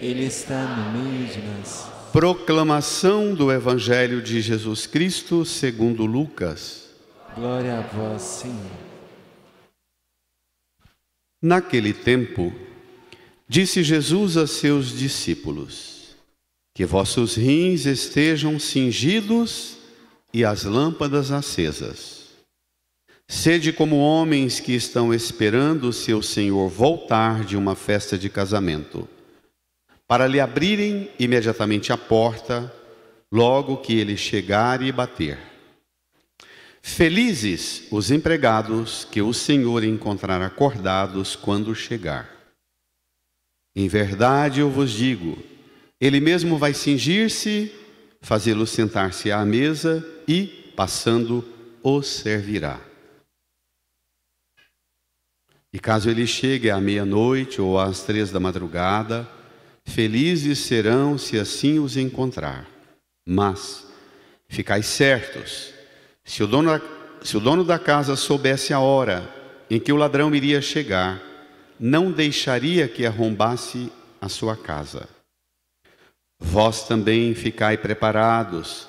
Ele está no meio de nós. Proclamação do Evangelho de Jesus Cristo segundo Lucas. Glória a vós, Senhor. Naquele tempo, disse Jesus a seus discípulos: que vossos rins estejam cingidos e as lâmpadas acesas. Sede como homens que estão esperando seu Senhor voltar de uma festa de casamento, para lhe abrirem imediatamente a porta, logo que ele chegar e bater. Felizes os empregados que o Senhor encontrar acordados quando chegar. Em verdade eu vos digo, ele mesmo vai cingir-se, fazê-lo sentar-se à mesa e, passando, os servirá. E caso ele chegue à meia-noite ou às 3 da madrugada, felizes serão se assim os encontrar. Mas ficai certos, se o dono da casa soubesse a hora em que o ladrão iria chegar, não deixaria que arrombasse a sua casa. Vós também ficai preparados,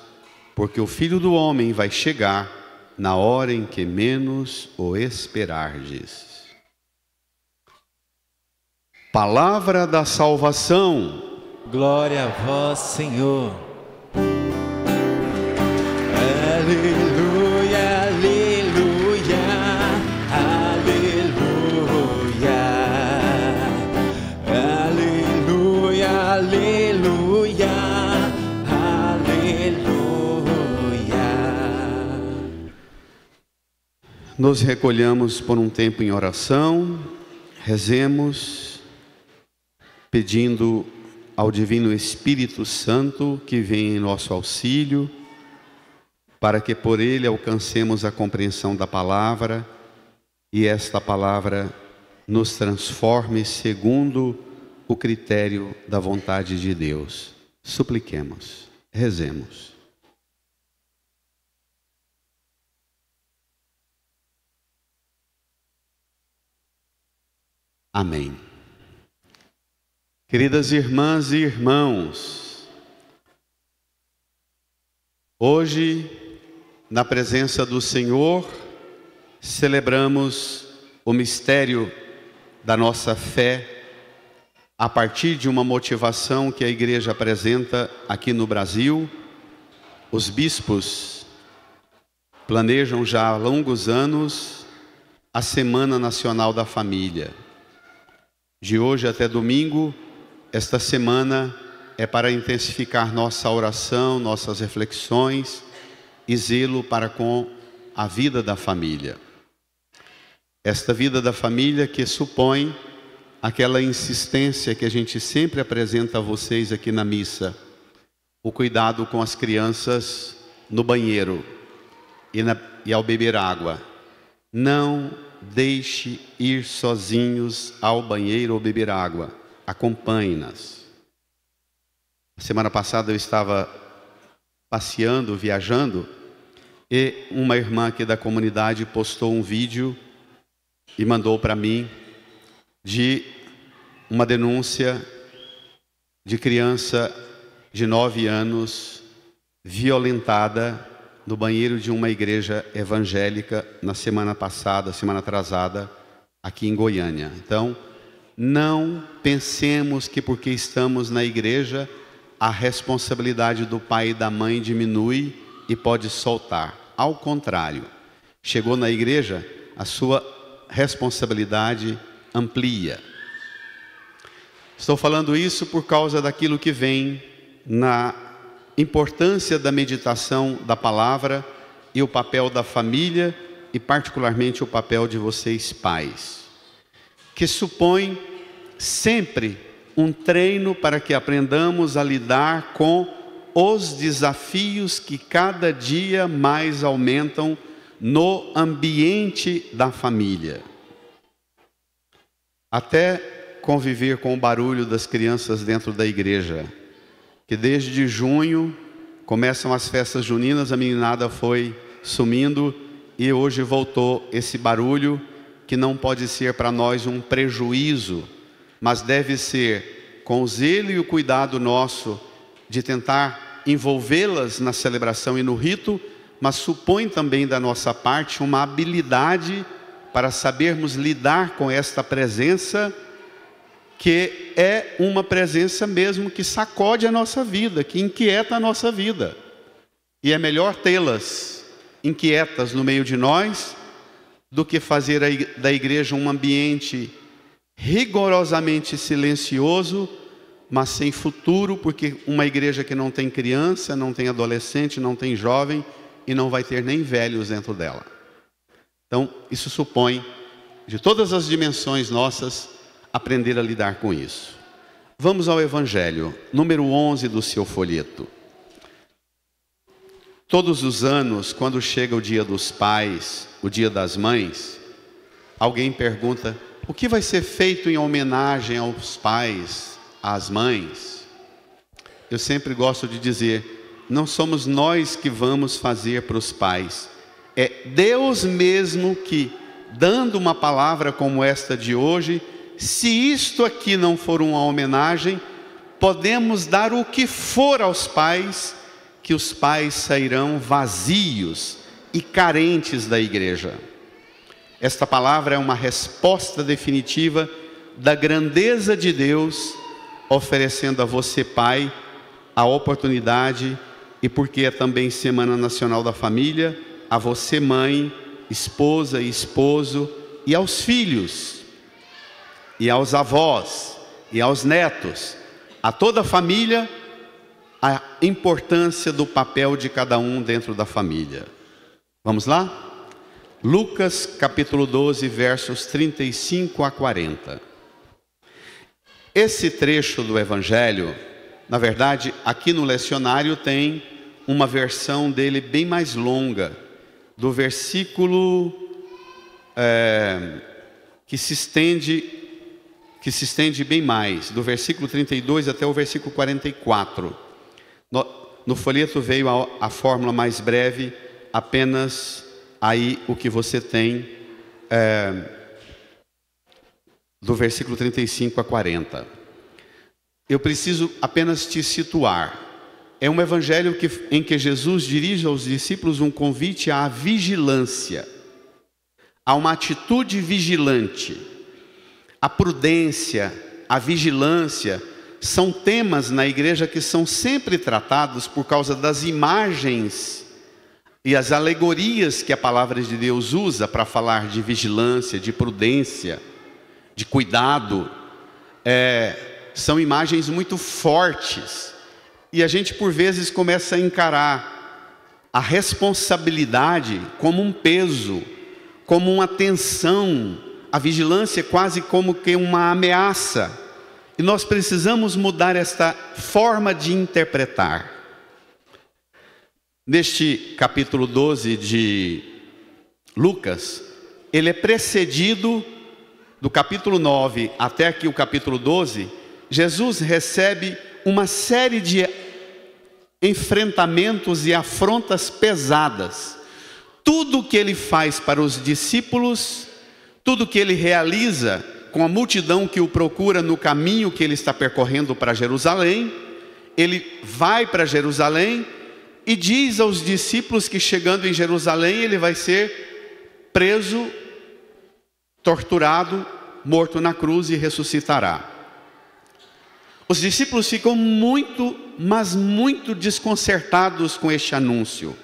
porque o Filho do Homem vai chegar na hora em que menos o esperardes. Palavra da salvação. Glória a vós, Senhor. Aleluia, aleluia, aleluia, aleluia, aleluia, aleluia. Nos recolhamos por um tempo em oração, rezemos, pedindo ao Divino Espírito Santo que venha em nosso auxílio, para que por ele alcancemos a compreensão da palavra e esta palavra nos transforme segundo o critério da vontade de Deus. Supliquemos, rezemos. Amém. Queridas irmãs e irmãos, hoje, na presença do Senhor, celebramos o mistério da nossa fé a partir de uma motivação que a Igreja apresenta aqui no Brasil. Os bispos planejam já há longos anos a Semana Nacional da Família. De hoje até domingo, esta semana é para intensificar nossa oração, nossas reflexões e zelo para com a vida da família. Esta vida da família que supõe aquela insistência que a gente sempre apresenta a vocês aqui na missa, o cuidado com as crianças no banheiro e ao beber água. Não deixe ir sozinhos ao banheiro ou beber água. Acompanhe-nas. Semana passada eu estava passeando, viajando, e uma irmã aqui da comunidade postou um vídeo e mandou para mim de uma denúncia de criança de 9 anos violentada no banheiro de uma igreja evangélica na semana passada, semana atrasada, aqui em Goiânia. Então, não pensemos que porque estamos na igreja, a responsabilidade do pai e da mãe diminui e pode soltar. Ao contrário, chegou na igreja, a sua responsabilidade amplia. Estou falando isso por causa daquilo que vem na importância da meditação da palavra e o papel da família e particularmente o papel de vocês pais, que supõe sempre um treino para que aprendamos a lidar com os desafios que cada dia mais aumentam no ambiente da família. Até conviver com o barulho das crianças dentro da igreja, que desde junho começam as festas juninas, a meninada foi sumindo e hoje voltou esse barulho que não pode ser para nós um prejuízo, mas deve ser com o zelo e o cuidado nosso de tentar envolvê-las na celebração e no rito, mas supõe também da nossa parte uma habilidade para sabermos lidar com esta presença, que é uma presença mesmo que sacode a nossa vida, que inquieta a nossa vida. E é melhor tê-las inquietas no meio de nós do que fazer da igreja um ambiente rigorosamente silencioso, mas sem futuro, porque uma igreja que não tem criança, não tem adolescente, não tem jovem e não vai ter nem velhos dentro dela. Então, isso supõe, de todas as dimensões nossas, aprender a lidar com isso. Vamos ao Evangelho, número 11 do seu folheto. Todos os anos, quando chega o dia dos pais, o dia das mães, alguém pergunta: o que vai ser feito em homenagem aos pais, às mães? Eu sempre gosto de dizer, não somos nós que vamos fazer para os pais. É Deus mesmo que, dando uma palavra como esta de hoje, se isto aqui não for uma homenagem, podemos dar o que for aos pais, que os pais sairão vazios e carentes da igreja. Esta palavra é uma resposta definitiva da grandeza de Deus, oferecendo a você, pai, a oportunidade, e porque é também Semana Nacional da Família, a você, mãe, esposa e esposo, e aos filhos, e aos avós, e aos netos, a toda a família, a importância do papel de cada um dentro da família. Vamos lá? Lucas capítulo 12, versos 35 a 40. Esse trecho do Evangelho, na verdade, aqui no lecionário tem uma versão dele bem mais longa, do versículo que se estende bem mais, do versículo 32 até o versículo 44. No folheto veio a fórmula mais breve, apenas aí o que você tem do versículo 35 a 40. Eu preciso apenas te situar. É um evangelho em que Jesus dirige aos discípulos um convite à vigilância, a uma atitude vigilante. A prudência, a vigilância são temas na igreja que são sempre tratados por causa das imagens e as alegorias que a palavra de Deus usa para falar de vigilância, de prudência, de cuidado. São imagens muito fortes. E a gente por vezes começa a encarar a responsabilidade como um peso, como uma tensão, a vigilância quase como que uma ameaça. E nós precisamos mudar esta forma de interpretar. Neste capítulo 12 de Lucas, ele é precedido do capítulo 9 até aqui o capítulo 12, Jesus recebe uma série de enfrentamentos e afrontas pesadas. Tudo que ele faz para os discípulos, tudo que ele realiza com a multidão que o procura no caminho que ele está percorrendo para Jerusalém, ele vai para Jerusalém e diz aos discípulos que chegando em Jerusalém ele vai ser preso, torturado, morto na cruz e ressuscitará. Os discípulos ficam muito, mas muito desconcertados com este anúncio.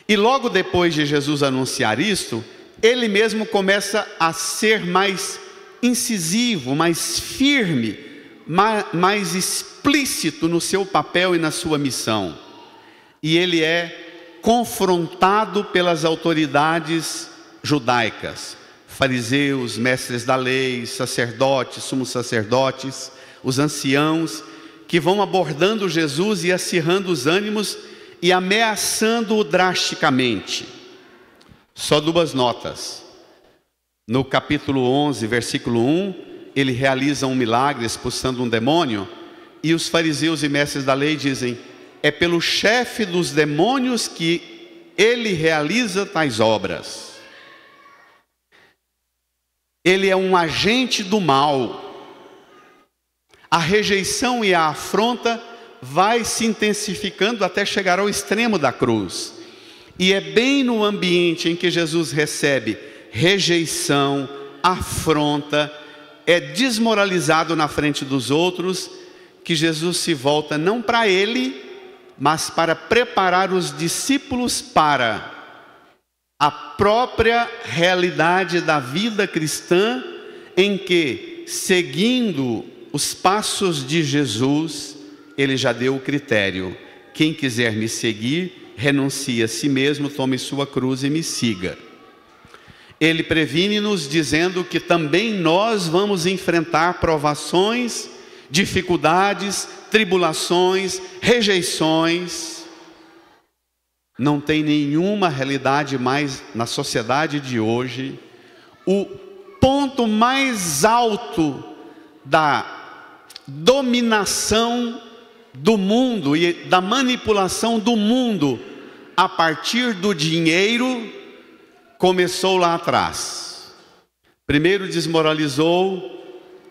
E logo depois de Jesus anunciar isto, ele mesmo começa a ser mais incisivo, mais firme, mais explícito no seu papel e na sua missão. E ele é confrontado pelas autoridades judaicas, fariseus, mestres da lei, sacerdotes, sumos sacerdotes, os anciãos, que vão abordando Jesus e acirrando os ânimos e ameaçando-o drasticamente. Só duas notas. No capítulo 11, versículo 1, ele realiza um milagre expulsando um demônio, e os fariseus e mestres da lei dizem: é pelo chefe dos demônios que ele realiza tais obras. Ele é um agente do mal. A rejeição e a afronta vai se intensificando até chegar ao extremo da cruz. E é bem no ambiente em que Jesus recebe rejeição, afronta, é desmoralizado na frente dos outros, que Jesus se volta não para ele, mas para preparar os discípulos para a própria realidade da vida cristã, em que, seguindo os passos de Jesus, ele já deu o critério: quem quiser me seguir, renuncie a si mesmo, tome sua cruz e me siga. Ele previne-nos dizendo que também nós vamos enfrentar provações, dificuldades, tribulações, rejeições. Não tem nenhuma realidade mais na sociedade de hoje. O ponto mais alto da dominação do mundo e da manipulação do mundo a partir do dinheiro começou lá atrás. Primeiro desmoralizou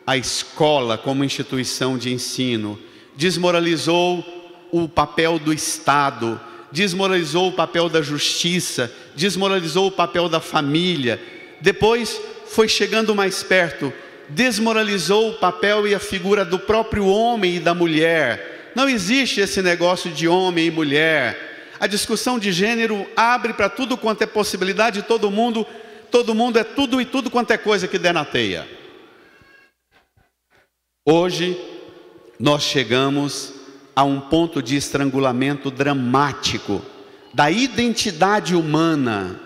a escola como instituição de ensino, desmoralizou o papel do Estado, desmoralizou o papel da justiça, desmoralizou o papel da família. Depois foi chegando mais perto, desmoralizou o papel e a figura do próprio homem e da mulher. Não existe esse negócio de homem e mulher. A discussão de gênero abre para tudo quanto é possibilidade, todo mundo é tudo e tudo quanto é coisa que der na teia. Hoje nós chegamos a um ponto de estrangulamento dramático da identidade humana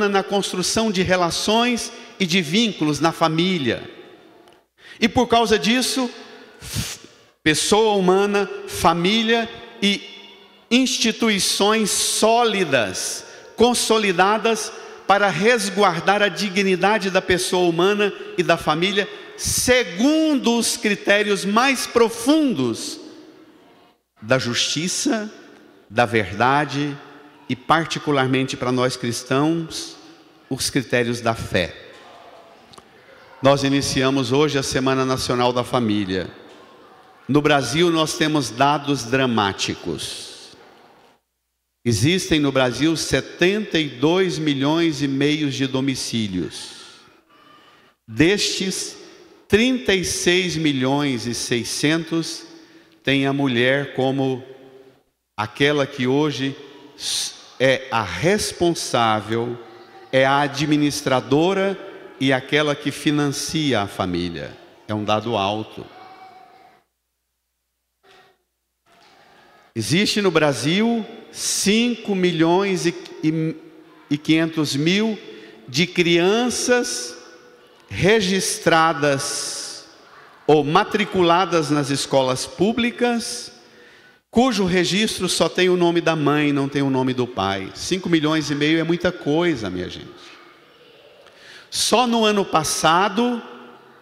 na construção de relações e de vínculos na família. E por causa disso, pessoa humana, família e instituições sólidas, consolidadas para resguardar a dignidade da pessoa humana e da família, segundo os critérios mais profundos da justiça, da verdade e, particularmente para nós cristãos, os critérios da fé. Nós iniciamos hoje a Semana Nacional da Família. No Brasil nós temos dados dramáticos. Existem no Brasil 72 milhões e meio de domicílios. Destes, 36 milhões e 600 tem a mulher como aquela que hoje é a responsável, é a administradora e aquela que financia a família. É um dado alto. Existe no Brasil 5 milhões e 500 mil de crianças registradas ou matriculadas nas escolas públicas, cujo registro só tem o nome da mãe, não tem o nome do pai. 5 milhões e meio é muita coisa, minha gente. Só no ano passado,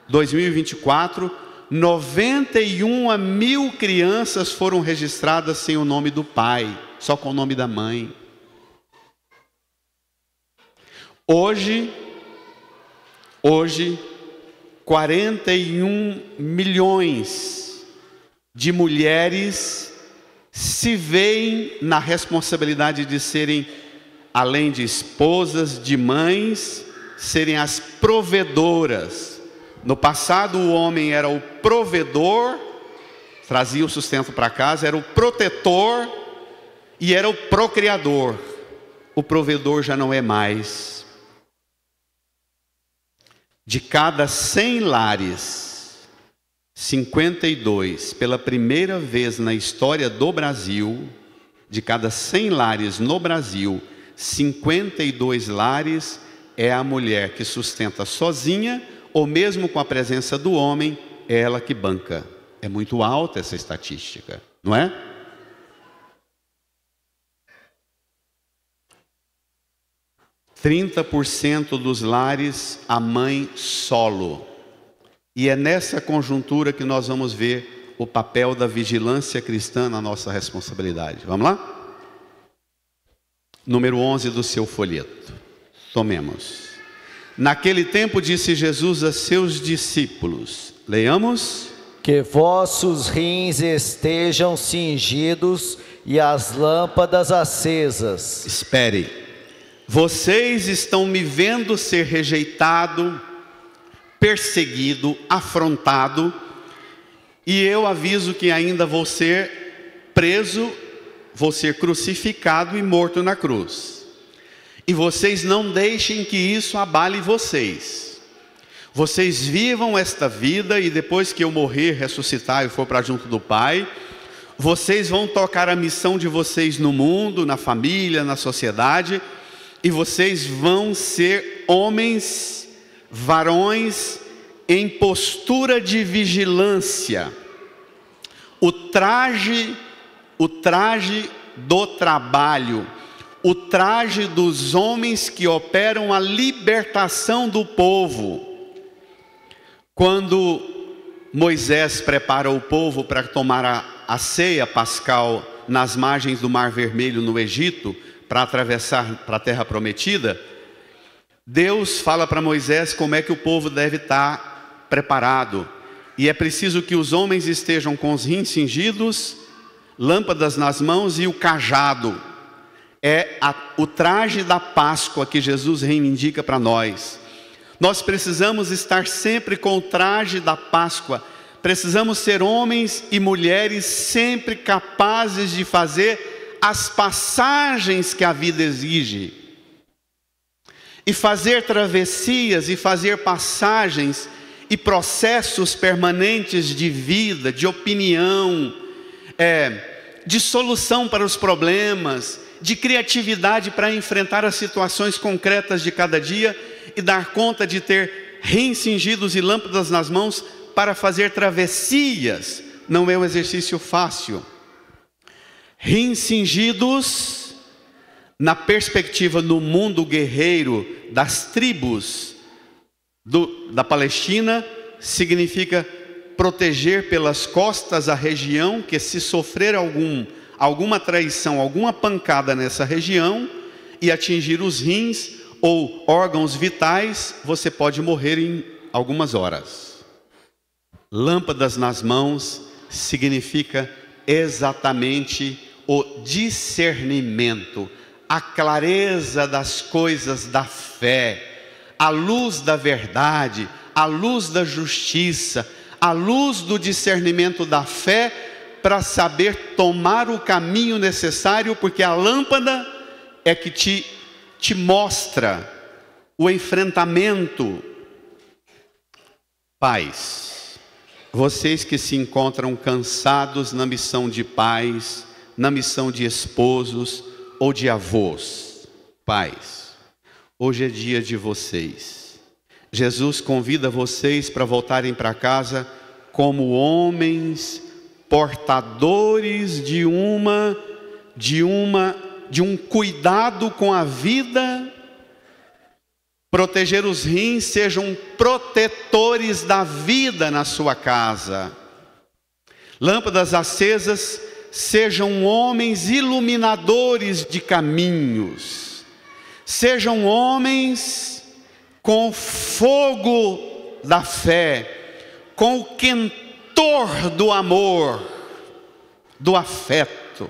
2024, 91 mil crianças foram registradas sem o nome do pai, só com o nome da mãe. Hoje, 41 milhões de mulheres se veem na responsabilidade de serem, além de esposas, de mães, serem as provedoras. No passado o homem era o provedor, trazia o sustento para casa, era o protetor e era o procriador. O provedor já não é mais. De cada 100 lares, 52, pela primeira vez na história do Brasil, de cada 100 lares no Brasil, 52 lares é a mulher que sustenta sozinha, ou mesmo com a presença do homem, é ela que banca. É muito alta essa estatística, não é? %30 dos lares, a mãe solo. E é nessa conjuntura que nós vamos ver o papel da vigilância cristã na nossa responsabilidade. Vamos lá? Número 11 do seu folheto. Tomemos. Naquele tempo disse Jesus a seus discípulos: Leiamos. Que vossos rins estejam cingidos e as lâmpadas acesas. Espere. Vocês estão me vendo ser rejeitado, perseguido, afrontado, e eu aviso que ainda vou ser preso, vou ser crucificado e morto na cruz. E vocês não deixem que isso abale vocês. Vocês vivam esta vida e depois que eu morrer, ressuscitar e for para junto do Pai, vocês vão tocar a missão de vocês no mundo, na família, na sociedade, e vocês vão ser homens, varões em postura de vigilância. O traje do trabalho, o traje dos homens que operam a libertação do povo. Quando Moisés prepara o povo para tomar a ceia pascal nas margens do Mar Vermelho no Egito, para atravessar para a terra prometida, Deus fala para Moisés como é que o povo deve estar preparado. E é preciso que os homens estejam com os rins cingidos, lâmpadas nas mãos e o cajado. É o traje da Páscoa que Jesus reivindica para nós. Nós precisamos estar sempre com o traje da Páscoa. Precisamos ser homens e mulheres sempre capazes de fazer as passagens que a vida exige. E fazer travessias e fazer passagens e processos permanentes de vida, de opinião, de solução para os problemas, de criatividade para enfrentar as situações concretas de cada dia e dar conta de ter rins cingidos e lâmpadas nas mãos para fazer travessias. Não é um exercício fácil. Rins cingidos, na perspectiva do mundo guerreiro das tribos da Palestina, significa proteger pelas costas a região, que se sofrer alguma traição, alguma pancada nessa região e atingir os rins ou órgãos vitais, você pode morrer em algumas horas. Lâmpadas nas mãos significa exatamente o discernimento, a clareza das coisas da fé, a luz da verdade, a luz da justiça, a luz do discernimento da fé, para saber tomar o caminho necessário, porque a lâmpada é que te mostra o enfrentamento. Pais, vocês que se encontram cansados na missão de pais, na missão de esposos ou de avós, pais, hoje é dia de vocês. Jesus convida vocês para voltarem para casa como homens portadores de um cuidado com a vida. Proteger os rins, sejam protetores da vida na sua casa. Lâmpadas acesas, sejam homens iluminadores de caminhos. Sejam homens com fogo da fé, com o quentor do amor, do afeto.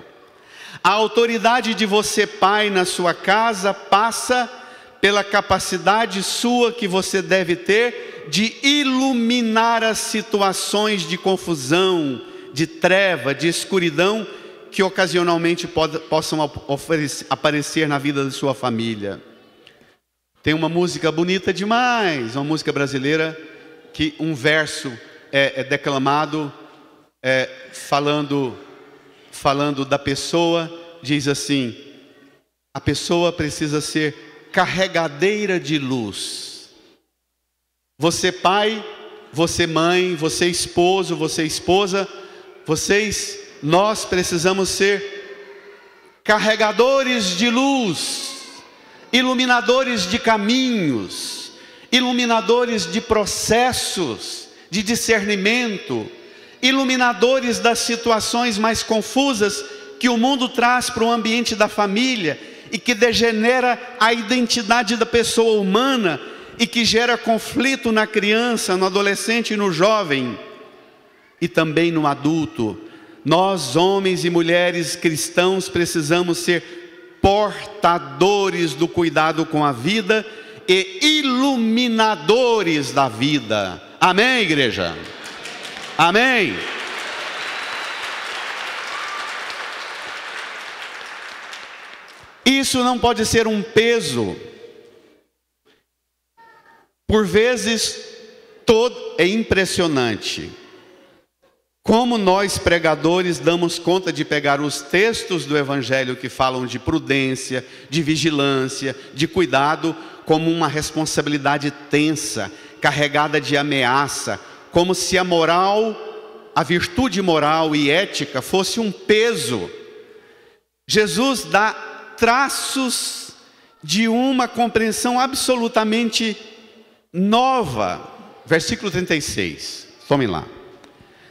A autoridade de você, pai, na sua casa passa pela capacidade sua que você deve ter de iluminar as situações de confusão, de treva, de escuridão que ocasionalmente possam aparecer na vida da sua família. Tem uma música bonita demais, uma música brasileira, que um verso é declamado falando da pessoa, diz assim: a pessoa precisa ser carregadeira de luz. Você pai, você mãe, você esposo, você esposa, nós precisamos ser carregadores de luz, iluminadores de caminhos, iluminadores de processos, de discernimento, iluminadores das situações mais confusas que o mundo traz para o ambiente da família e que degenera a identidade da pessoa humana e que gera conflito na criança, no adolescente e no jovem, e também no adulto. Nós, homens e mulheres cristãos, precisamos ser portadores do cuidado com a vida e iluminadores da vida. Amém, igreja? Amém? Isso não pode ser um peso. Por vezes, é impressionante como nós pregadores damos conta de pegar os textos do Evangelho que falam de prudência, de vigilância, de cuidado, como uma responsabilidade tensa, carregada de ameaça, como se a moral, a virtude moral e ética fosse um peso. Jesus dá traços de uma compreensão absolutamente nova. Versículo 36, tomem lá.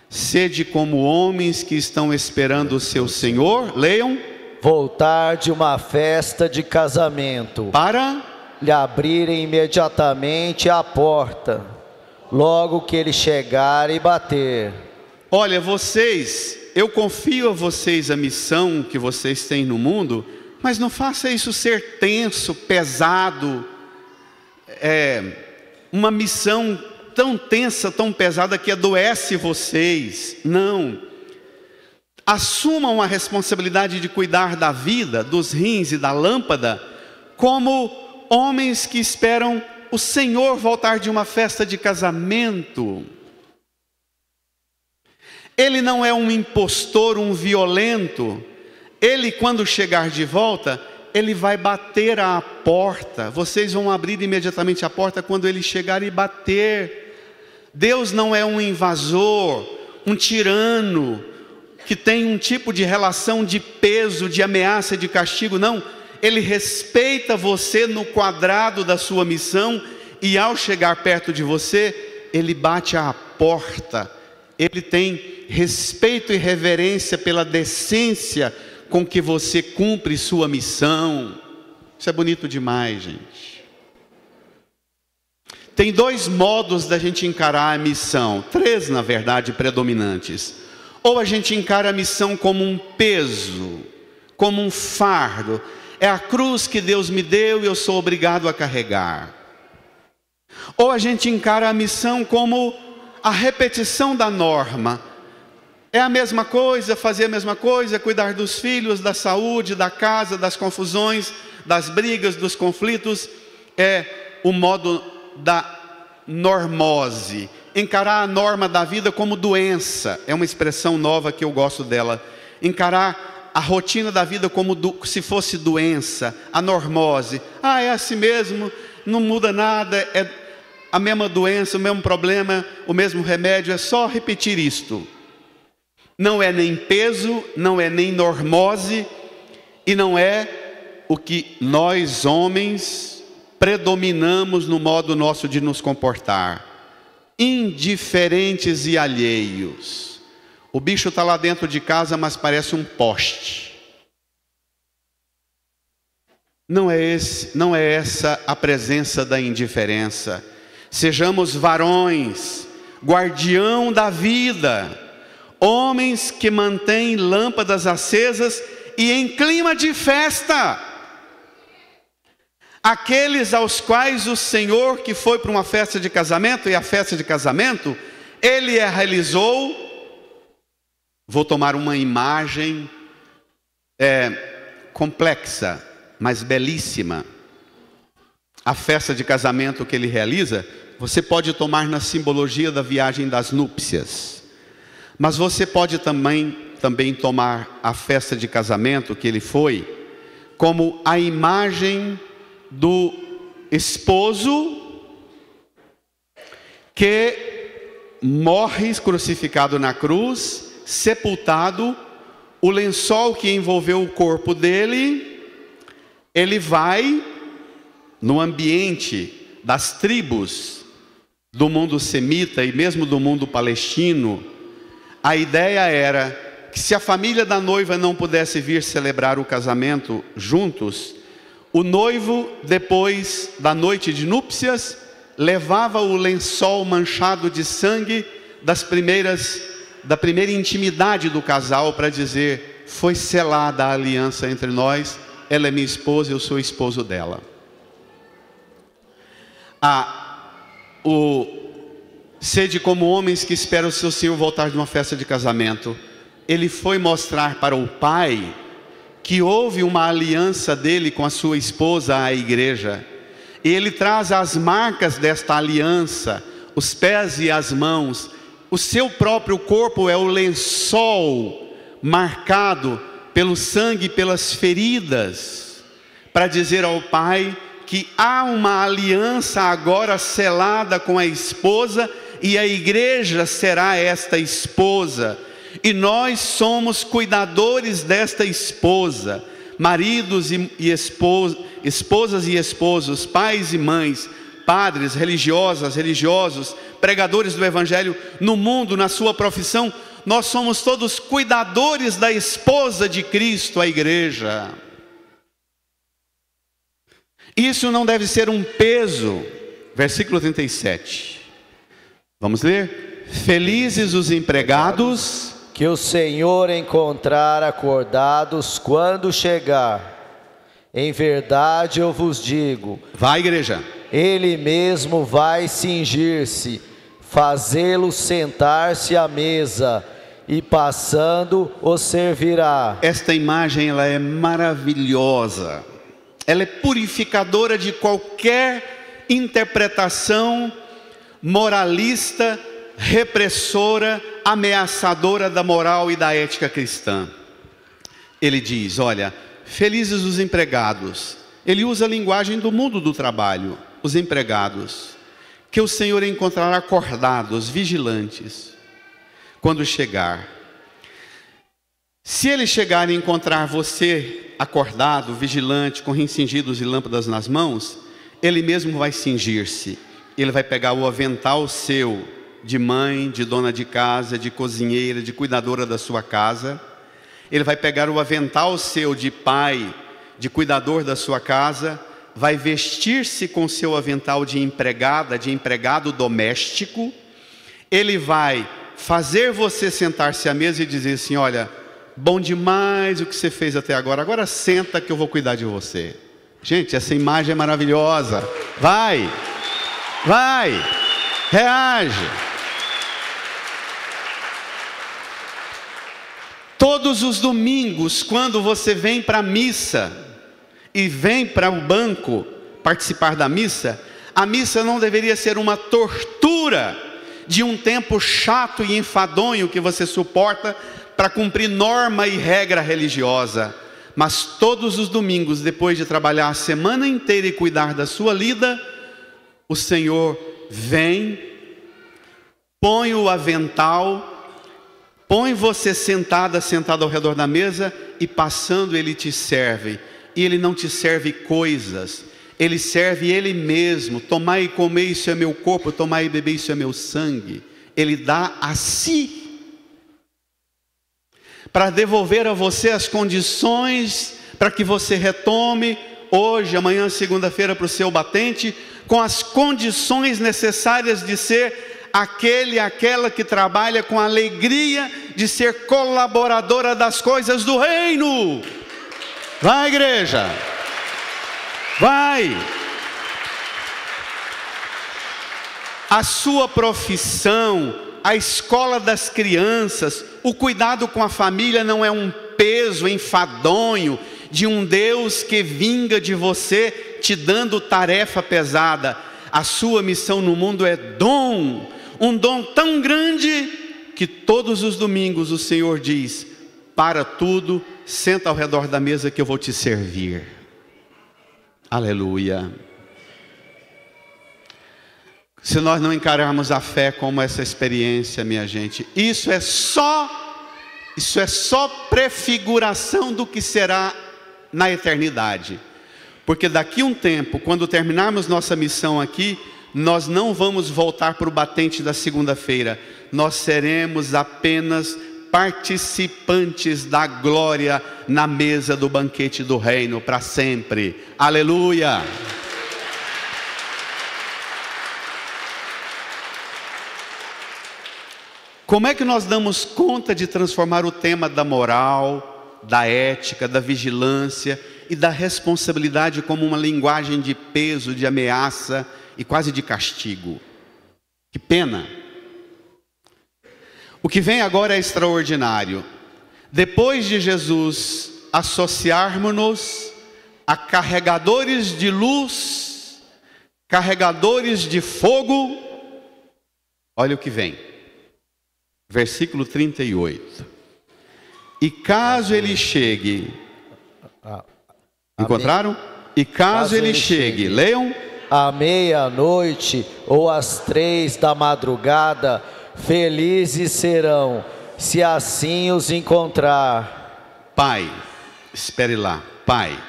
Sede como homens que estão esperando o seu Senhor, leiam. Voltar de uma festa de casamento, Para lhe abrirem imediatamente a porta, logo que ele chegar e bater. Olha, eu confio a vocês a missão que vocês têm no mundo, mas não faça isso ser tenso, pesado, uma missão tão tensa, tão pesada que adoece vocês. Não. Assumam a responsabilidade de cuidar da vida, dos rins e da lâmpada, como homens que esperam o Senhor voltar de uma festa de casamento. Ele não é um impostor, um violento. Ele, quando chegar de volta, ele vai bater à porta. Vocês vão abrir imediatamente a porta quando ele chegar e bater. Deus não é um invasor, um tirano, que tem um tipo de relação de peso, de ameaça, de castigo. Não, ele respeita você no quadrado da sua missão, e ao chegar perto de você, ele bate à porta. Ele tem respeito e reverência pela decência com que você cumpre sua missão. Isso é bonito demais, gente. Tem dois modos da gente encarar a missão, três na verdade predominantes. Ou a gente encara a missão como um peso, como um fardo. É a cruz que Deus me deu e eu sou obrigado a carregar. Ou a gente encara a missão como a repetição da norma. É a mesma coisa, fazer a mesma coisa, cuidar dos filhos, da saúde, da casa, das confusões, das brigas, dos conflitos. É o modo da normose. Encarar a norma da vida como doença. É uma expressão nova que eu gosto dela. Encarar a rotina da vida como se fosse doença. A normose. É assim mesmo, não muda nada, é a mesma doença, o mesmo problema, o mesmo remédio, é só repetir isto. Não é nem peso, não é nem normose, e não é o que nós homens predominamos no modo nosso de nos comportar. Indiferentes e alheios. O bicho está lá dentro de casa, mas parece um poste. Não é essa a presença da indiferença. Sejamos varões, guardião da vida, homens que mantêm lâmpadas acesas e em clima de festa. Aqueles aos quais o Senhor, que foi para uma festa de casamento, e a festa de casamento, Ele a realizou. Vou tomar uma imagem complexa, mas belíssima. A festa de casamento que Ele realiza, você pode tomar na simbologia da viagem das núpcias. Mas você pode também tomar a festa de casamento que Ele foi, como a imagem do esposo que morre crucificado na cruz, sepultado, o lençol que envolveu o corpo dele, ele vai no ambiente das tribos do mundo semita e mesmo do mundo palestino. A ideia era que se a família da noiva não pudesse vir celebrar o casamento juntos, o noivo, depois da noite de núpcias, levava o lençol manchado de sangue da primeira intimidade do casal para dizer: foi selada a aliança entre nós, ela é minha esposa, eu sou esposo dela. Sede como homens que esperam o seu Senhor voltar de uma festa de casamento. Ele foi mostrar para o pai que houve uma aliança dele com a sua esposa, a igreja. E ele traz as marcas desta aliança, os pés e as mãos. O seu próprio corpo é o lençol marcado pelo sangue e pelas feridas, para dizer ao pai que há uma aliança agora selada com a esposa, e a igreja será esta esposa, e nós somos cuidadores desta esposa, maridos e esposas e esposos, pais e mães, padres, religiosas, religiosos, pregadores do evangelho no mundo, na sua profissão. Nós somos todos cuidadores da esposa de Cristo, a igreja. Isso não deve ser um peso. Versículo 37. Vamos ler? Felizes os empregados que o Senhor encontrar acordados quando chegar. Em verdade eu vos digo. Vai, igreja. Ele mesmo vai cingir-se, fazê-lo sentar-se à mesa, e passando os servirá. Esta imagem, ela é maravilhosa. Ela é purificadora de qualquer interpretação moralista, repressora, ameaçadora da moral e da ética cristã. Ele diz: olha, felizes os empregados. Ele usa a linguagem do mundo do trabalho. Os empregados, que o Senhor encontrará acordados, vigilantes, quando chegar. Se ele chegar e encontrar você acordado, vigilante, com rins cingidos e lâmpadas nas mãos, ele mesmo vai cingir-se. Ele vai pegar o avental seu, de mãe, de dona de casa, de cozinheira, de cuidadora da sua casa. Ele vai pegar o avental seu de pai, de cuidador da sua casa, vai vestir-se com seu avental de empregada, de empregado doméstico. Ele vai fazer você sentar-se à mesa e dizer assim: olha, bom demais o que você fez até agora, agora senta que eu vou cuidar de você. Gente, essa imagem é maravilhosa. Vai, reage. Todos os domingos, quando você vem para a missa e vem para o banco participar da missa, a missa não deveria ser uma tortura de um tempo chato e enfadonho que você suporta para cumprir norma e regra religiosa. Mas todos os domingos, depois de trabalhar a semana inteira e cuidar da sua lida, o Senhor vem, põe o avental, põe você sentado ao redor da mesa, e passando Ele te serve. E Ele não te serve coisas, Ele serve Ele mesmo. Tomai e comei, isso é meu corpo, tomai e bebei, isso é meu sangue. Ele dá a si, para devolver a você as condições, para que você retome hoje, amanhã, segunda-feira, para o seu batente, com as condições necessárias de ser aquela que trabalha com a alegria de ser colaboradora das coisas do reino. Vai, igreja, vai. A sua profissão, a escola das crianças, o cuidado com a família não é um peso enfadonho de um Deus que vinga de você te dando tarefa pesada. A sua missão no mundo é dom, um dom tão grande que todos os domingos o Senhor diz: para tudo, senta ao redor da mesa que eu vou te servir. Aleluia. Se nós não encararmos a fé como essa experiência, minha gente, isso é só prefiguração do que será na eternidade. Porque daqui a um tempo, quando terminarmos nossa missão aqui, nós não vamos voltar para o batente da segunda-feira. Nós seremos apenas participantes da glória na mesa do banquete do reino para sempre. Aleluia! Como é que nós damos conta de transformar o tema da moral, da ética, da vigilância e da responsabilidade como uma linguagem de peso, de ameaça e quase de castigo? Que pena! O que vem agora é extraordinário. Depois de Jesus associarmos-nos a carregadores de luz, carregadores de fogo, olha o que vem. Versículo 38. E caso ele chegue... Encontraram? E caso ele chegue, leiam. À meia-noite ou às 3 da madrugada, felizes serão, se assim os encontrar. Pai, espere lá, Pai.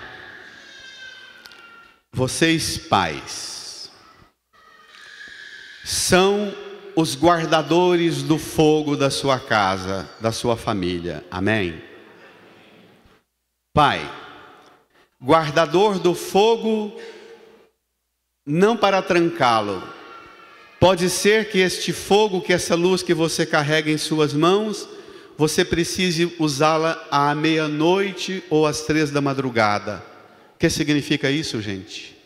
Vocês, pais, são os guardadores do fogo da sua casa, da sua família. Amém? Pai, guardador do fogo, não para trancá-lo. Pode ser que este fogo, que essa luz que você carrega em suas mãos, você precise usá-la à meia-noite ou às 3 da madrugada. O que significa isso, gente?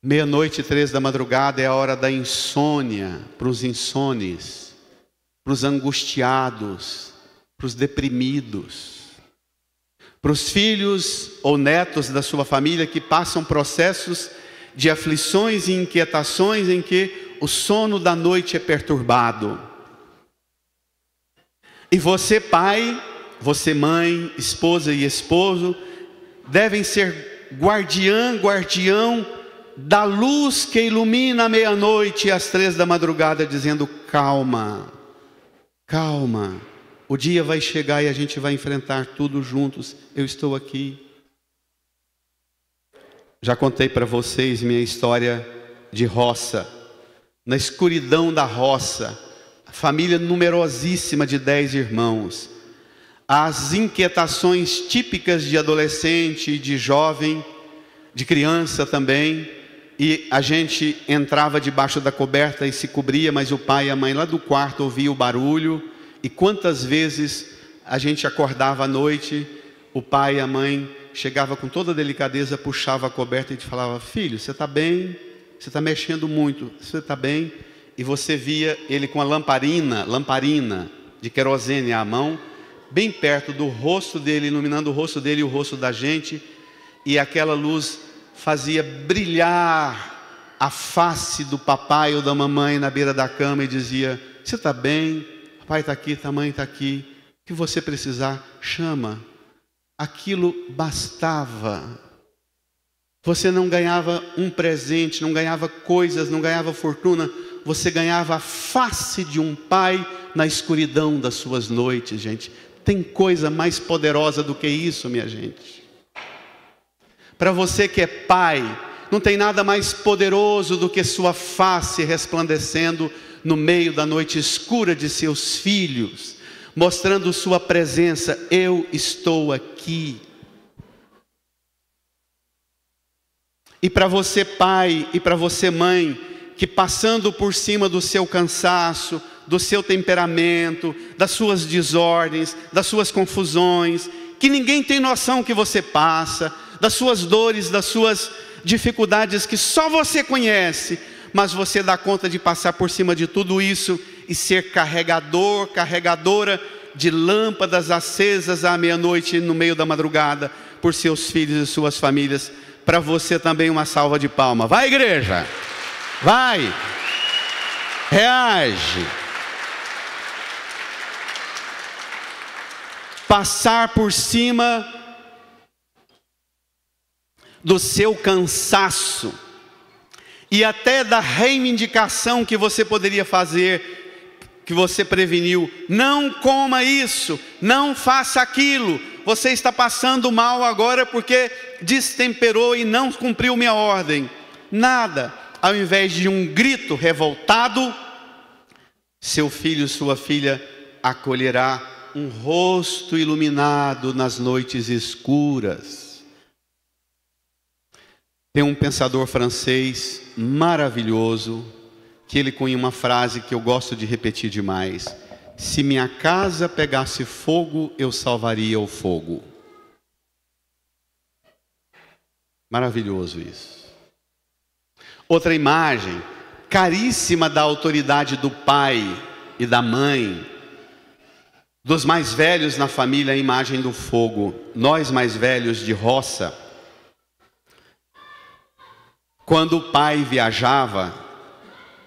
Meia-noite e 3 da madrugada é a hora da insônia, para os insones, para os angustiados, para os deprimidos, para os filhos ou netos da sua família que passam processos de aflições e inquietações em que o sono da noite é perturbado. E você, pai, você, mãe, esposa e esposo, devem ser guardião da luz que ilumina a meia-noite e às 3 da madrugada, dizendo: calma, calma, o dia vai chegar e a gente vai enfrentar tudo juntos, eu estou aqui. Já contei para vocês minha história de roça, na escuridão da roça, família numerosíssima de 10 irmãos, as inquietações típicas de adolescente e de jovem, de criança também, e a gente entrava debaixo da coberta e se cobria, mas o pai e a mãe lá do quarto ouviam o barulho, e quantas vezes a gente acordava à noite, o pai e a mãe chegava com toda delicadeza, puxava a coberta e te falava: filho, você está bem? Você está mexendo muito, você está bem? E você via ele com a lamparina de querosene à mão, bem perto do rosto dele, iluminando o rosto dele e o rosto da gente, e aquela luz fazia brilhar a face do papai ou da mamãe na beira da cama e dizia: você está bem? Papai está aqui, a mãe está aqui, o que você precisar, chama. Aquilo bastava. Você não ganhava um presente, não ganhava coisas, não ganhava fortuna, você ganhava a face de um pai na escuridão das suas noites, gente. Tem coisa mais poderosa do que isso, minha gente. Para você que é pai, não tem nada mais poderoso do que sua face resplandecendo no meio da noite escura de seus filhos, mostrando sua presença: eu estou aqui. E para você, pai, e para você, mãe, que passando por cima do seu cansaço, do seu temperamento, das suas desordens, das suas confusões, que ninguém tem noção que você passa, das suas dores, das suas dificuldades que só você conhece, mas você dá conta de passar por cima de tudo isso e ser carregador, carregadora de lâmpadas acesas à meia-noite no meio da madrugada por seus filhos e suas famílias. Para você também uma salva de palmas. Vai, igreja! Vai! Reage! Passar por cima do seu cansaço e até da reivindicação que você poderia fazer, que você preveniu. Não coma isso, não faça aquilo. Você está passando mal agora porque destemperou e não cumpriu minha ordem. Nada. Ao invés de um grito revoltado, seu filho, sua filha acolherá um rosto iluminado nas noites escuras. Tem um pensador francês maravilhoso, que ele cunha uma frase que eu gosto de repetir demais. se minha casa pegasse fogo, eu salvaria o fogo. Maravilhoso isso. Outra imagem caríssima da autoridade do pai e da mãe, dos mais velhos na família, a imagem do fogo. Nós mais velhos de roça, quando o pai viajava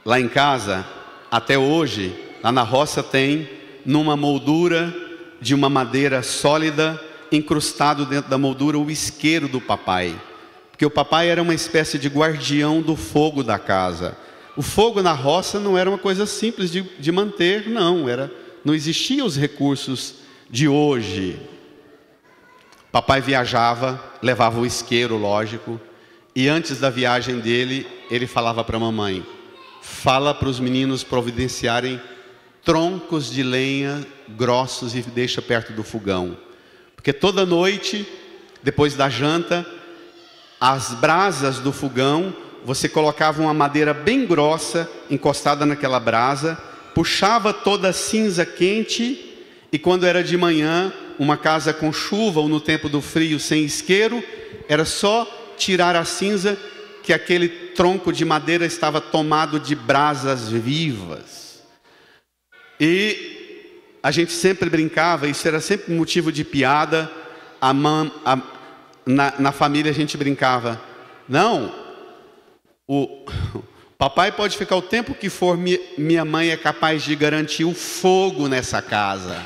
lá em casa, até hoje, lá na roça tem, numa moldura de uma madeira sólida, incrustado dentro da moldura, o isqueiro do papai. Porque o papai era uma espécie de guardião do fogo da casa. O fogo na roça não era uma coisa simples de manter, não existiam os recursos de hoje. Papai viajava, levava o isqueiro, lógico, e antes da viagem dele, ele falava para a mamãe: fala para os meninos providenciarem troncos de lenha grossos e deixa perto do fogão. Porque toda noite, depois da janta, as brasas do fogão, você colocava uma madeira bem grossa, encostada naquela brasa, puxava toda a cinza quente, e quando era de manhã, uma casa com chuva ou no tempo do frio sem isqueiro, era só tirar a cinza, que aquele tronco de madeira estava tomado de brasas vivas. E a gente sempre brincava, isso era sempre motivo de piada, na família a gente brincava: não, o papai pode ficar o tempo que for, minha mãe é capaz de garantir o fogo nessa casa.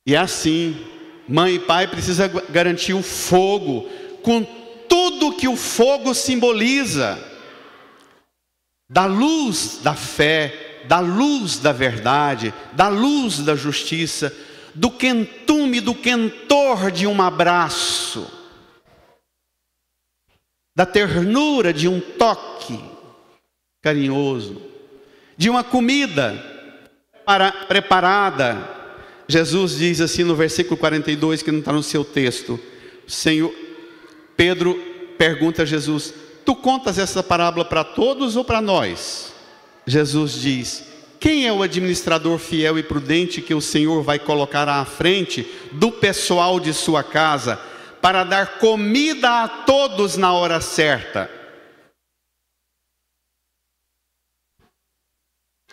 E assim, mãe e pai precisam garantir o fogo, com tudo que o fogo simboliza, da luz da fé, da luz da verdade, da luz da justiça, do quentume, do quentor de um abraço, da ternura de um toque carinhoso, de uma comida preparada. Jesus diz assim no versículo 42, que não está no seu texto, Pedro pergunta a Jesus: tu contas essa parábola para todos ou para nós? Jesus diz: quem é o administrador fiel e prudente que o Senhor vai colocar à frente do pessoal de sua casa, para dar comida a todos na hora certa?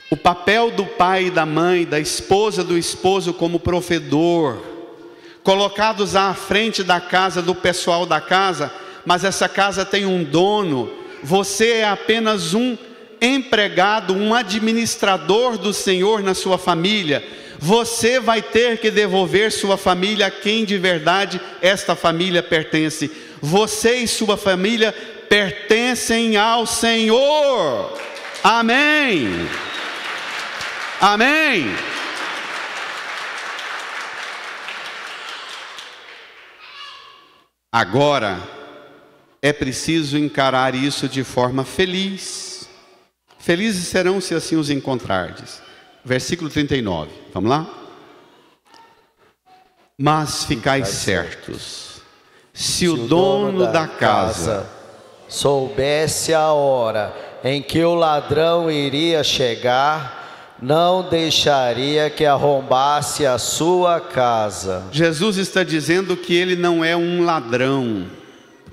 O papel do pai e da mãe, da esposa do esposo como provedor, colocados à frente da casa, do pessoal da casa, mas essa casa tem um dono, você é apenas um empregado, um administrador do Senhor na sua família. Você vai ter que devolver sua família a quem de verdade esta família pertence. Você e sua família pertencem ao Senhor. Amém. Amém. Agora é preciso encarar isso de forma feliz. Felizes serão se assim os encontrardes. Versículo 39, vamos lá? Mas ficai certos, se o dono da casa soubesse a hora em que o ladrão iria chegar, não deixaria que arrombasse a sua casa. Jesus está dizendo que ele não é um ladrão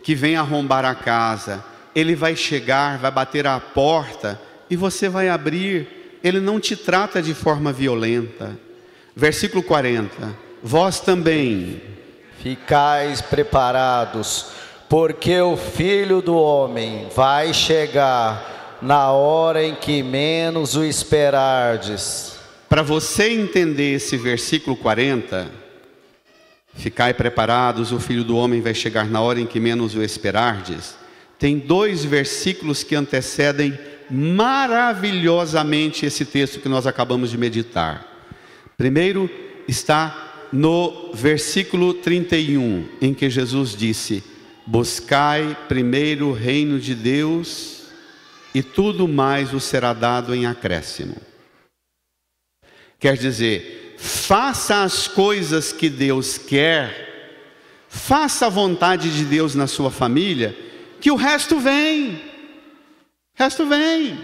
que vem arrombar a casa. Ele vai chegar, vai bater à porta e você vai abrir. Ele não te trata de forma violenta. Versículo 40. Vós também ficais preparados, porque o Filho do Homem vai chegar na hora em que menos o esperardes. Para você entender esse versículo 40, ficai preparados, o Filho do Homem vai chegar na hora em que menos o esperardes, tem 2 versículos que antecedem maravilhosamente esse texto que nós acabamos de meditar. Primeiro está no versículo 31, em que Jesus disse: buscai primeiro o reino de Deus e tudo mais vos será dado em acréscimo. Quer dizer, faça as coisas que Deus quer, faça a vontade de Deus na sua família, que o resto vem. O resto vem.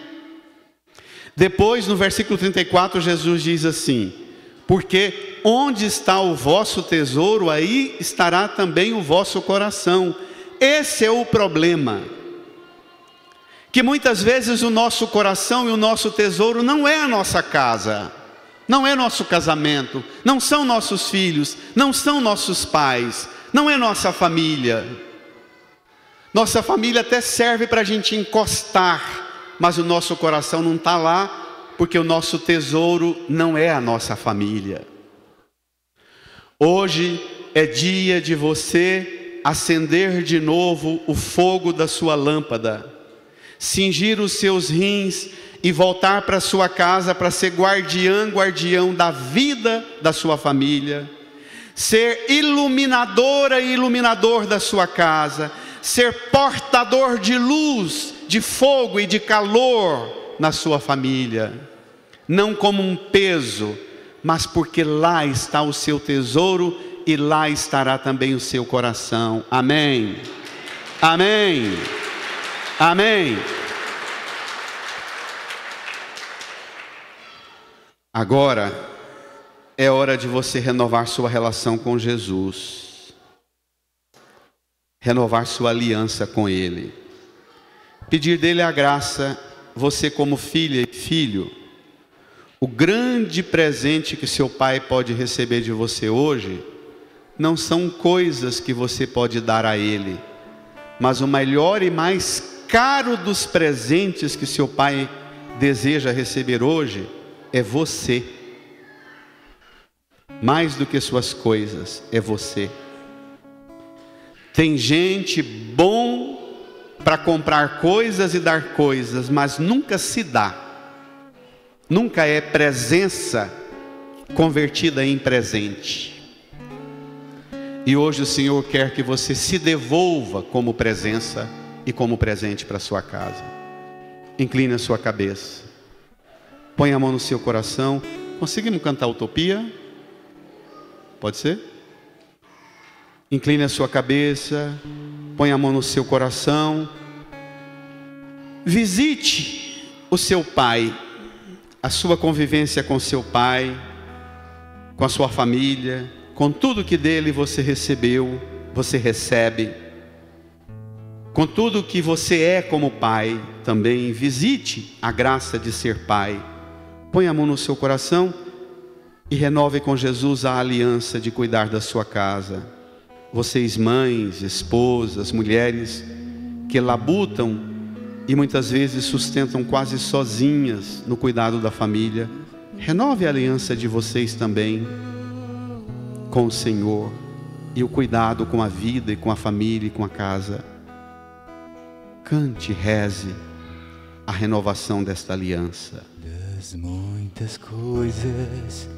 Depois, no versículo 34, Jesus diz assim: porque onde está o vosso tesouro, aí estará também o vosso coração. Esse é o problema, que muitas vezes o nosso coração e o nosso tesouro não é a nossa casa, não é nosso casamento, não são nossos filhos, não são nossos pais, não é nossa família. Nossa família até serve para a gente encostar, mas o nosso coração não está lá, porque o nosso tesouro não é a nossa família. Hoje é dia de você acender de novo o fogo da sua lâmpada, cingir os seus rins e voltar para sua casa para ser guardião da vida da sua família, ser iluminadora e iluminador da sua casa, ser portador de luz, de fogo e de calor na sua família, não como um peso, mas porque lá está o seu tesouro e lá estará também o seu coração. Amém, amém, amém. Agora é hora de você renovar sua relação com Jesus, renovar sua aliança com Ele, pedir dele a graça. Você, como filha e filho, o grande presente que seu pai pode receber de você hoje não são coisas que você pode dar a ele, mas o melhor e mais caro dos presentes que seu pai deseja receber hoje é você. Mais do que suas coisas, é você. Tem gente bom para comprar coisas e dar coisas, mas nunca se dá. Nunca é presença convertida em presente. E hoje o Senhor quer que você se devolva como presença e como presente para sua casa. Incline a sua cabeça, põe a mão no seu coração. Conseguimos cantar Utopia? Pode ser? Incline a sua cabeça, põe a mão no seu coração. Visite o seu pai, a sua convivência com seu pai, com a sua família, com tudo que dele você recebeu, você recebe, com tudo que você é como pai também. Visite a graça de ser pai. Põe a mão no seu coração e renove com Jesus a aliança de cuidar da sua casa. Vocês mães, esposas, mulheres que labutam e muitas vezes sustentam quase sozinhas no cuidado da família, renove a aliança de vocês também com o Senhor e o cuidado com a vida e com a família e com a casa. Cante, reze a renovação desta aliança. Das muitas coisas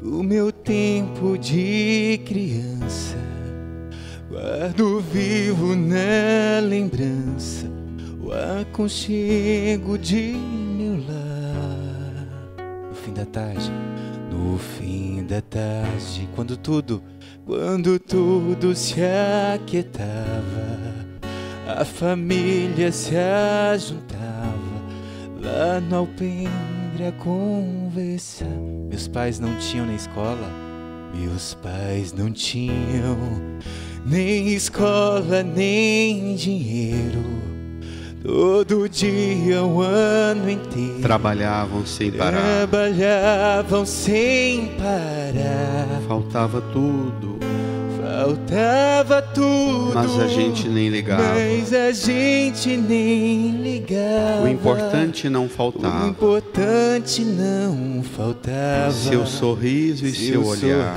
do meu tempo de criança, guardo vivo na lembrança o aconchego de meu lar. No fim da tarde, quando tudo se aquietava, a família se ajuntava lá no alpendre a conversar. Meus pais não tinham nem escola, meus pais não tinham nem escola, nem dinheiro. Todo dia, o ano inteiro, trabalhavam sem parar. Faltava tudo, mas a gente nem ligava. O importante não faltava. Seu sorriso e seu olhar.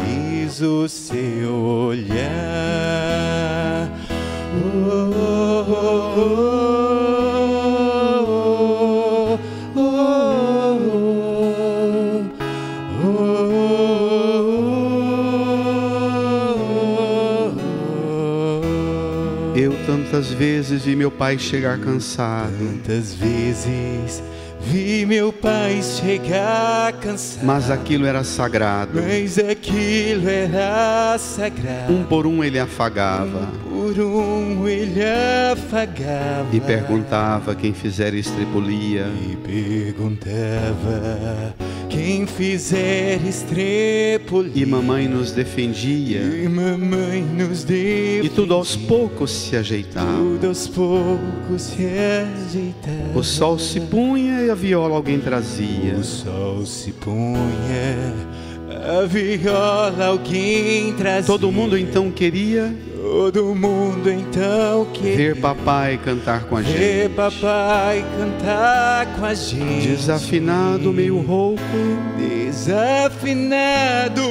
Eu tantas vezes vi meu pai chegar cansado, tantas vezes Vi meu pai chegar cansado, mas aquilo era sagrado. mas aquilo era sagrado. Um por um ele afagava, Por um ele afagava e perguntava quem fizera estripulia. e perguntava quem fizer estrepolia. E mamãe nos defendia, E mamãe nos defendia. e tudo aos poucos se ajeitava. Tudo aos poucos se ajeitava. O sol se punha e a viola alguém trazia. O sol se punha, a viola alguém trazia. Todo mundo então queria Todo mundo então queria ver papai cantar com a ver gente. papai cantar com a gente. Desafinado, meio rouco, Desafinado,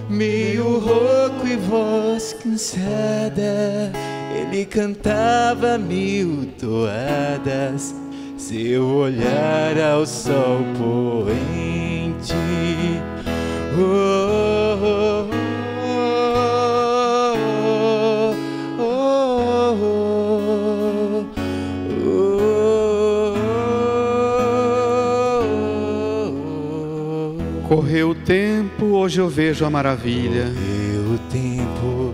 meio rouco e voz cansada, ele cantava 1000 toadas. Seu olhar ao sol poente. Oh, oh, oh, oh, oh. correu o tempo, hoje eu vejo a maravilha. Correu o tempo,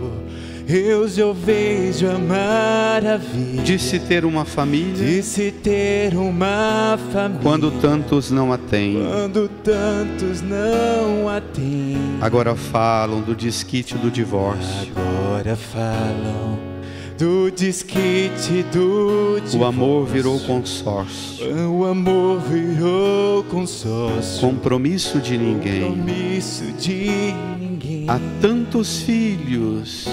hoje eu vejo a maravilha De se ter uma família de se ter uma família quando tantos não a têm. quando tantos não a têm. Agora falam do desquite do divórcio. Agora falam do desquite do divórcio. O amor virou consórcio, O amor virou consórcio. compromisso de ninguém. Compromisso de ninguém. Há tantos filhos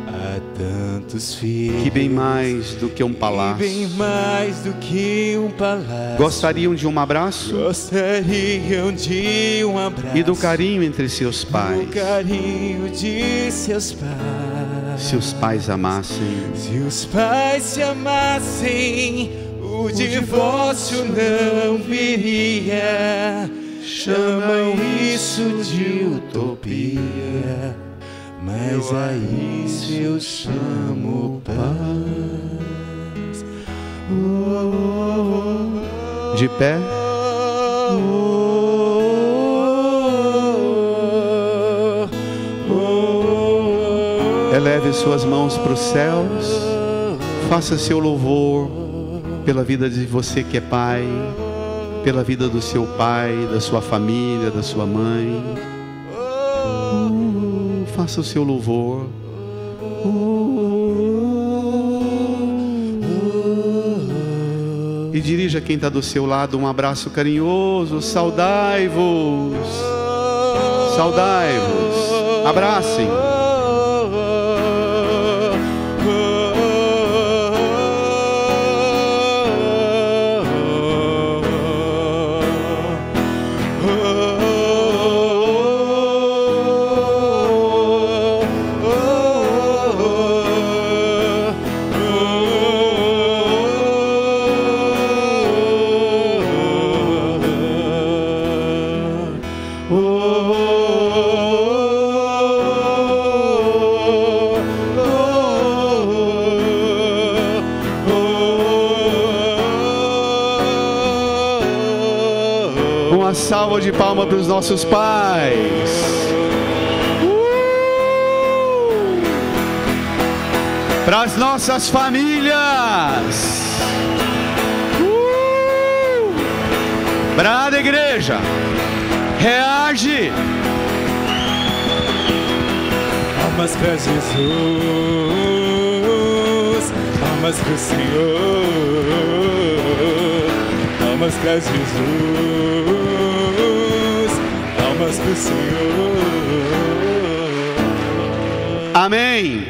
Há tantos filhos que bem mais do que um e palácio bem mais do que um palácio. gostariam de um abraço Gostariam de um abraço e do carinho entre seus do pais. carinho de seus pais. Se os pais amassem, Se os pais se amassem, o divórcio não viria. Chamam isso de utopia, mas a isso eu chamo paz. de pé, eleve suas mãos para os céus, faça seu louvor pela vida de você que é pai, pela vida do seu pai, da sua família, da sua mãe. Faça o seu louvor. E dirija quem está do seu lado um abraço carinhoso. Saudai-vos. Saudai-vos. Abracem. Uma salva de palmas para os nossos pais. Para as nossas famílias. Brada igreja. Reage. Palmas para Jesus, palmas para o Senhor, palmas para Jesus, palmas para o Senhor. Amém.